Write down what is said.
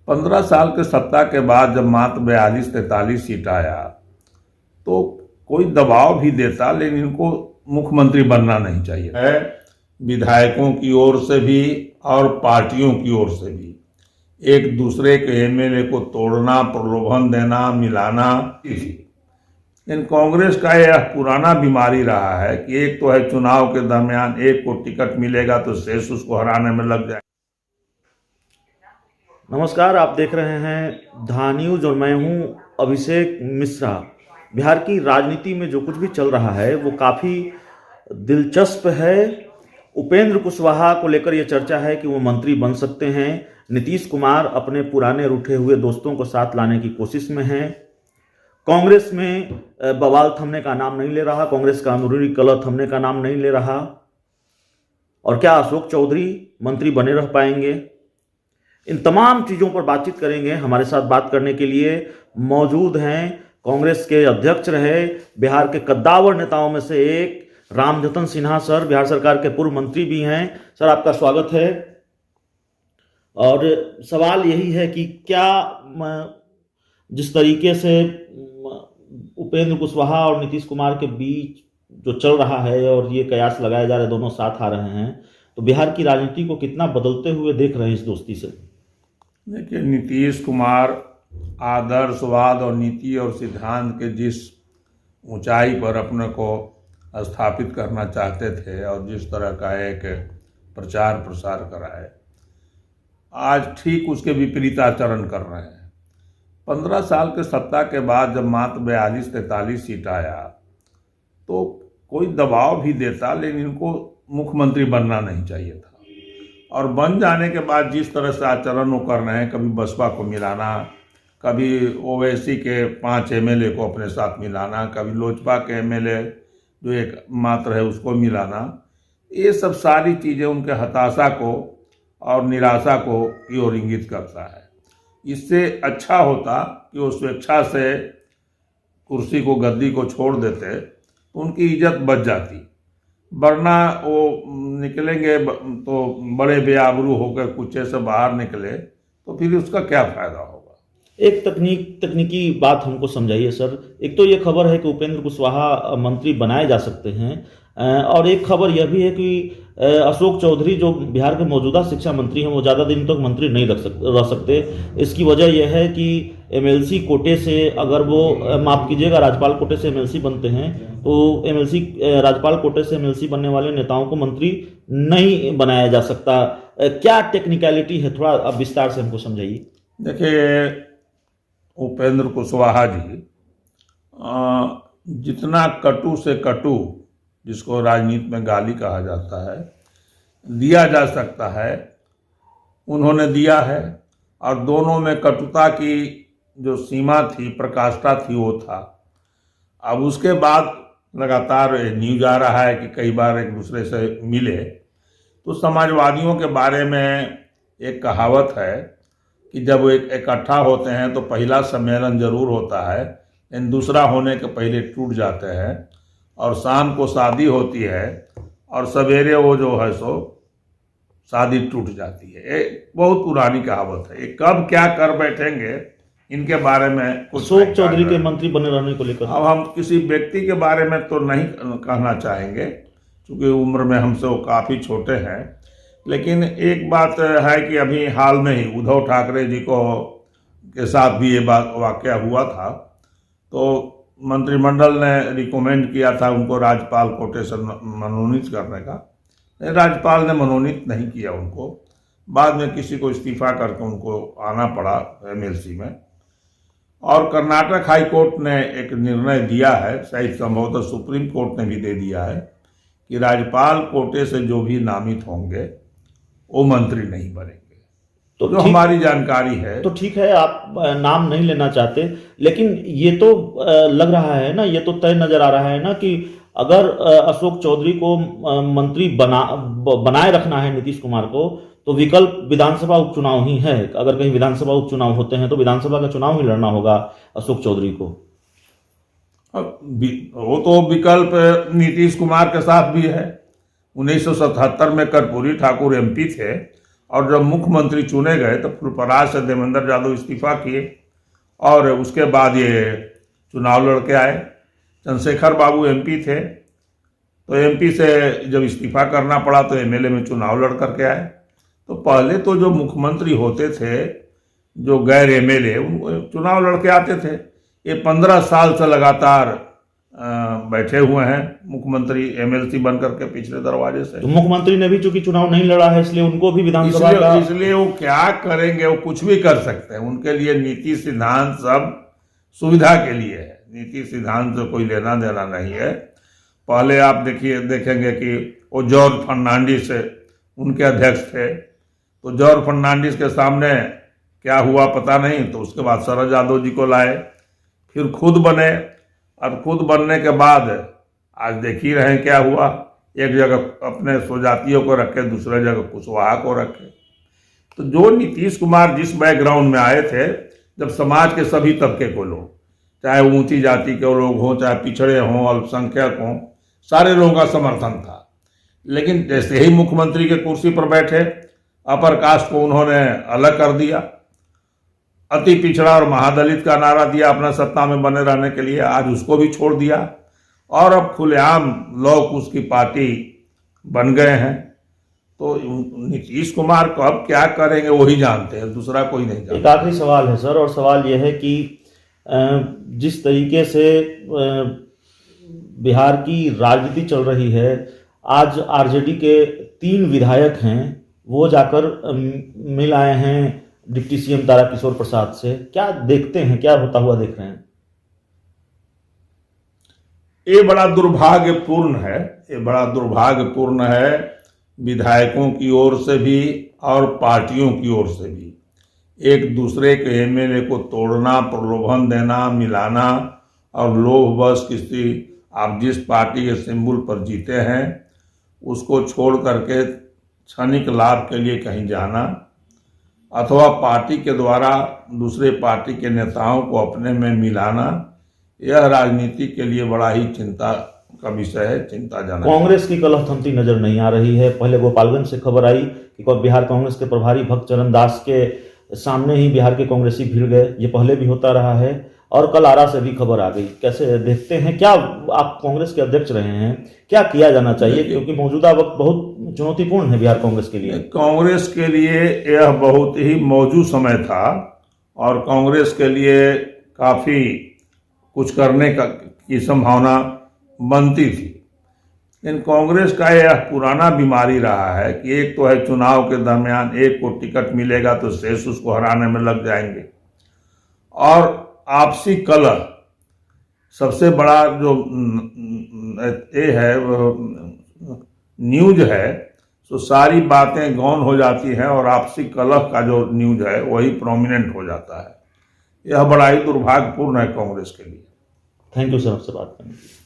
15 साल के सत्ता के बाद जब मात्र 42-43 सीट आया तो कोई दबाव भी देता, लेकिन इनको मुख्यमंत्री बनना नहीं चाहिए है। विधायकों की ओर से भी और पार्टियों की ओर से भी एक दूसरे के एमएलए को तोड़ना, प्रलोभन देना, मिलाना थी। लेकिन कांग्रेस का यह पुराना बीमारी रहा है कि एक तो है चुनाव के दरमियान एक को टिकट मिलेगा तो शेष उसको हराने में लग जाए। नमस्कार, आप देख रहे हैं धा न्यूज और मैं हूं अभिषेक मिश्रा। बिहार की राजनीति में जो कुछ भी चल रहा है वो काफ़ी दिलचस्प है। उपेंद्र कुशवाहा को लेकर ये चर्चा है कि वो मंत्री बन सकते हैं। नीतीश कुमार अपने पुराने रूठे हुए दोस्तों को साथ लाने की कोशिश में हैं। कांग्रेस में बवाल थमने का नाम नहीं ले रहा, कांग्रेस का अंदरूनी कलह थमने का नाम नहीं ले रहा। और क्या अशोक चौधरी मंत्री बने रह पाएंगे? इन तमाम चीज़ों पर बातचीत करेंगे। हमारे साथ बात करने के लिए मौजूद हैं कांग्रेस के अध्यक्ष रहे, बिहार के कद्दावर नेताओं में से एक रामजतन सिन्हा सर, बिहार सरकार के पूर्व मंत्री भी हैं। सर, आपका स्वागत है। और सवाल यही है कि क्या जिस तरीके से उपेंद्र कुशवाहा और नीतीश कुमार के बीच जो चल रहा है और ये कयास लगाए जा रहे, दोनों साथ आ रहे हैं, तो बिहार की राजनीति को कितना बदलते हुए देख रहे हैं इस दोस्ती से? देखिए, नीतीश कुमार आदर्शवाद और नीति और सिद्धांत के जिस ऊंचाई पर अपने को स्थापित करना चाहते थे और जिस तरह का एक प्रचार प्रसार करा है, आज ठीक उसके विपरीत आचरण कर रहे हैं। 15 साल के सत्ता के बाद जब मात्र 42-43 सीट आया तो कोई दबाव भी देता, लेकिन इनको मुख्यमंत्री बनना नहीं चाहिए था। और बन जाने के बाद जिस तरह से आचरण वो कर रहे हैं, कभी बसपा को मिलाना, कभी ओवैसी के 5 एमएलए को अपने साथ मिलाना, कभी लोजपा के एमएलए जो एक मात्र है उसको मिलाना, ये सब सारी चीज़ें उनके हताशा को और निराशा को की ओर इंगित करता है। इससे अच्छा होता कि वो स्वेच्छा से कुर्सी को, गद्दी को छोड़ देते तो उनकी इज्जत बच जाती, वरना वो निकलेंगे तो बड़े बेआबरू होकर कुचे से बाहर निकले तो फिर उसका क्या फायदा होगा। एक तकनीकी बात हमको समझाइए सर। एक तो ये खबर है कि उपेंद्र कुशवाहा मंत्री बनाए जा सकते हैं, और एक खबर यह भी है कि अशोक चौधरी जो बिहार के मौजूदा शिक्षा मंत्री हैं वो ज़्यादा दिन तक मंत्री नहीं रह सकते। इसकी वजह यह है कि एमएलसी कोटे से, अगर वो माफ़ कीजिएगा, राज्यपाल कोटे से एमएलसी बनते हैं तो राज्यपाल कोटे से एमएलसी बनने वाले नेताओं को मंत्री नहीं बनाया जा सकता। क्या टेक्निकलिटी है, थोड़ा अब विस्तार से हमको समझाइए। देखिए, उपेंद्र कुशवाहा जी जितना कटु से कटु, जिसको राजनीति में गाली कहा जाता है, दिया जा सकता है, उन्होंने दिया है। और दोनों में कटुता की जो सीमा थी, प्रकाष्ठा थी, वो था। अब उसके बाद लगातार न्यूज आ रहा है कि कई बार एक दूसरे से मिले। तो समाजवादियों के बारे में एक कहावत है कि जब वो इकट्ठा होते हैं तो पहला सम्मेलन जरूर होता है, लेकिन दूसरा होने के पहले टूट जाते हैं। और शाम को शादी होती है और सवेरे वो जो है सो शादी टूट जाती है। एक बहुत पुरानी कहावत है। ये कब क्या कर बैठेंगे इनके बारे में कुछ अशोक चौधरी के मंत्री बने रहने को लेकर अब हम किसी व्यक्ति के बारे में तो नहीं कहना चाहेंगे, क्योंकि उम्र में हमसे वो काफ़ी छोटे हैं। लेकिन एक बात है कि अभी हाल में ही उद्धव ठाकरे जी को के साथ भी ये बात वाकया हुआ था, तो मंत्रिमंडल ने रिकमेंड किया था उनको राज्यपाल कोटे से मनोनीत करने का। राज्यपाल ने मनोनीत नहीं किया उनको, बाद में किसी को इस्तीफा करके उनको आना पड़ा एमएलसी में। और कर्नाटक हाई कोर्ट ने एक निर्णय दिया है, शायद संभवतः सुप्रीम कोर्ट ने भी दे दिया है, कि राज्यपाल कोटे से जो भी नामित होंगे वो मंत्री नहीं बनेंगे। तो जो हमारी जानकारी है, तो ठीक है, आप नाम नहीं लेना चाहते, लेकिन ये तो लग रहा है ना, ये तो तय नजर आ रहा है ना कि अगर अशोक चौधरी को मंत्री बनाए रखना है नीतीश कुमार को, तो विकल्प विधानसभा उपचुनाव ही है। अगर कहीं विधानसभा उपचुनाव होते हैं तो विधानसभा का चुनाव ही लड़ना होगा अशोक चौधरी को। वो तो विकल्प नीतीश कुमार के साथ भी है। 1977 में कर्पूरी ठाकुर एमपी थे और जब मुख्यमंत्री चुने गए तो फुलपरास से देवेंद्र यादव इस्तीफा किए और उसके बाद ये चुनाव लड़के आए। चंद्रशेखर बाबू एमपी थे, तो एमपी से जब इस्तीफा करना पड़ा तो एमएलए में चुनाव लड़ करके आए। तो पहले तो जो मुख्यमंत्री होते थे, जो गैर एमएलए, चुनाव लड़के आते थे। ये 15 साल से लगातार बैठे हुए हैं मुख्यमंत्री एमएलसी बन करके पिछले दरवाजे से। तो मुख्यमंत्री ने भी चूंकि चुनाव नहीं लड़ा है, इसलिए उनको भी विधानसभा का इसलिए वो क्या करेंगे, वो कुछ भी कर सकते हैं। उनके लिए नीति सिद्धांत सब सुविधा के लिए है, नीति सिद्धांत से कोई लेना देना नहीं है। पहले आप देखेंगे कि वो जॉर्ज फर्नांडिस उनके अध्यक्ष थे, तो जॉर्ज फर्नांडिस के सामने क्या हुआ पता नहीं, तो उसके बाद शरद यादव जी को लाए, फिर खुद बने, और खुद बनने के बाद आज देख ही रहे हैं क्या हुआ। एक जगह अपने स्वजातियों को रखे, दूसरे जगह कुशवाहा को रखे। तो जो नीतीश कुमार जिस बैकग्राउंड में आए थे, जब समाज के सभी तबके को लोग, चाहे ऊंची जाति के लोग हों, चाहे पिछड़े हों, अल्पसंख्यक हों, सारे लोगों का समर्थन था। लेकिन जैसे ही मुख्यमंत्री के कुर्सी पर बैठे, अपर कास्ट को उन्होंने अलग कर दिया, अति पिछड़ा और महादलित का नारा दिया अपना सत्ता में बने रहने के लिए, आज उसको भी छोड़ दिया और अब खुलेआम लोग उसकी पार्टी बन गए हैं। तो नीतीश कुमार कब क्या करेंगे वही जानते हैं, दूसरा कोई नहीं जानता। एक आखिरी सवाल है सर, और सवाल यह है कि जिस तरीके से बिहार की राजनीति चल रही है, आज आरजेडी के 3 विधायक हैं, वो जाकर मिल आए हैं डिप्टी सीएम तारकिशोर प्रसाद से। क्या देखते हैं, क्या होता हुआ देख रहे हैं? ये बड़ा दुर्भाग्यपूर्ण है, ये बड़ा दुर्भाग्यपूर्ण है, विधायकों की ओर से भी और पार्टियों की ओर से भी। एक दूसरे के एमएलए को तोड़ना, प्रलोभन देना, मिलाना और लोभवश किसी, आप जिस पार्टी के सिंबल पर जीते हैं उसको छोड़ करके क्षणिक लाभ के लिए कहीं जाना, अथवा पार्टी के द्वारा दूसरे पार्टी के नेताओं को अपने में मिलाना, यह राजनीति के लिए बड़ा ही चिंता का विषय है, चिंताजनक। कांग्रेस की कलह थमती नजर नहीं आ रही है। पहले गोपालगंज से खबर आई कि बिहार कांग्रेस के प्रभारी भक्त चरण दास के सामने ही बिहार के कांग्रेसी भिड़ गए, ये पहले भी होता रहा है, और कल आरा से भी खबर आ गई। कैसे देखते हैं, क्या आप कांग्रेस के अध्यक्ष रहे हैं, क्या किया जाना चाहिए, क्योंकि मौजूदा वक्त बहुत चुनौतीपूर्ण है बिहार कांग्रेस के लिए? कांग्रेस के लिए यह बहुत ही मौजूद समय था और कांग्रेस के लिए काफी कुछ करने की संभावना बनती थी। लेकिन कांग्रेस का यह पुराना बीमारी रहा है कि एक तो है चुनाव के दरमियान एक को टिकट मिलेगा तो शेष उसको हराने में लग जाएंगे, और आपसी कलह सबसे बड़ा जो ये है न्यूज है, तो सारी बातें गौन हो जाती हैं और आपसी कलह का जो न्यूज है वही प्रोमिनेंट हो जाता है। यह बड़ा ही दुर्भाग्यपूर्ण है कांग्रेस के लिए। थैंक यू सर, आपसे बात करने के लिए।